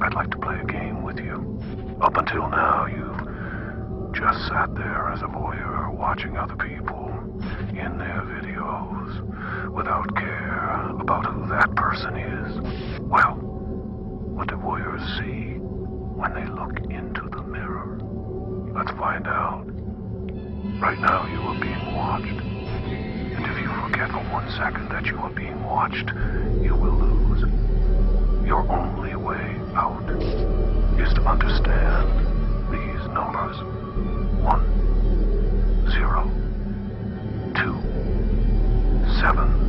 I'd like to play a game with you. Up until now, you've just sat there as a voyeur watching other people in their videos without care about who that person is. Well, what do voyeurs see when they look into the mirror? Let's find out. Right now, you are being watched. And if you forget for 1 second that you are being watched, you will lose. Your only way out is to understand these numbers. 1, 0, 2, 7,